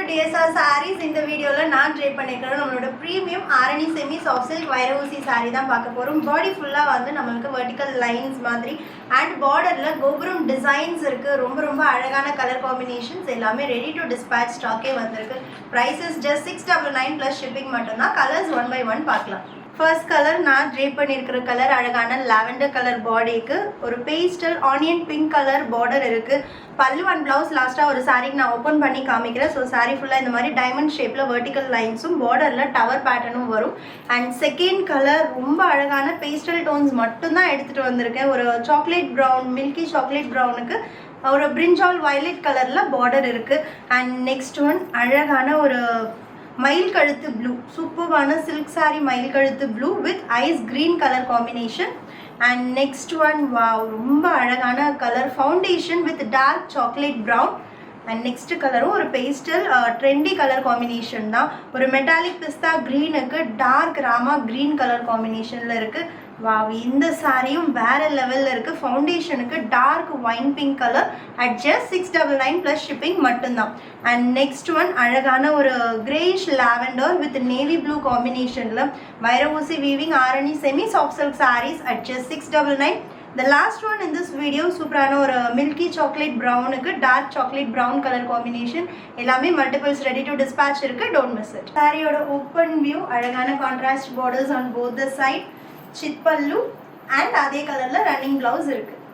DSR sarees. இந்த வீடியோல நான் ட்ரை பண்ணிருக்கேன் நம்மளோட premium Arani semi soft silk வைரஊசி saree தான் பார்க்க போறோம். பாடி ஃபுல்லா வந்து நமக்கு வெர்டிகல் லைன்ஸ் மாதிரி அண்ட் பார்டர்ல கோபுரம் டிசைன்ஸ் இருக்கு. ரொம்ப அழகான கலர் காம்பினேஷன்ஸ் எல்லாமே ரெடி டு டிஸ்பேட்ச் ஸ்டாக்கே வந்திருக்கு. Price is just 699 plus shipping மட்டும் தான். கலர்ஸ் 1 by 1 பார்க்கலாம். ஃபர்ஸ்ட் கலர் நான் ட்ரே பண்ணியிருக்கிற கலர் அழகான லாவெண்டர் கலர் பாடிக்கு ஒரு pastel onion pink colour border இருக்குது. பல்லு அண்ட் ப்ளவுஸ் லாஸ்ட்டாக ஒரு சாரீக்கு நான் ஓப்பன் பண்ணி காமிக்கிறேன். ஸோ சாரீ ஃபுல்லாக இந்த மாதிரி டைமண்ட் ஷேப்பில் வெர்டிக்கல் லைன்ஸும் பார்டரில் டவர் பேட்டர்னும் வரும். அண்ட் செகண்ட் கலர் ரொம்ப அழகான பேஸ்டல் டோன்ஸ் மட்டும்தான் எடுத்துகிட்டு வந்திருக்கேன். ஒரு சாக்லேட் ப்ரௌன் மில்கி சாக்லேட் ப்ரௌனுக்கு ஒரு பிரிஞ்சால் வயலட் கலரில் பார்டர் இருக்குது. அண்ட் நெக்ஸ்ட் ஒன் அழகான ஒரு மயில் கழுத்து ப்ளூ, சூப்பரான சில்க் சாரி மயில் கழுத்து blue with ice green colour combination. And next one wow ரொம்ப அழகான colour foundation with dark chocolate brown. And next கலரும் ஒரு பேஸ்டல் ட்ரெண்டி கலர் காம்பினேஷன் தான். ஒரு மெட்டாலிக் பிஸ்தா க்ரீனுக்கு டார்க் ராமா க்ரீன் கலர் காம்பினேஷனில் இருக்குது. வாவ் இந்த சாரியும் வேற லெவலில் இருக்குது. ஃபவுண்டேஷனுக்கு dark wine pink colour at just 699 plus shipping மட்டும்தான். அண்ட் நெக்ஸ்ட் ஒன் அழகான ஒரு greyish lavender with navy blue காம்பினேஷனில் வைரஊசி weaving Arani semi soft silk sarees at just 699. The last one in this video சூப்பரான ஒரு மில்கி சாக்லேட் ப்ரௌனுக்கு dark chocolate brown colour combination எல்லாமே multiples ready to dispatch இருக்குது. Don't miss it. சாரியோட open view அழகான contrast borders on both the side, சிட் pallu and அதே கலரில் ரன்னிங் ப்ளவுஸ் இருக்குது.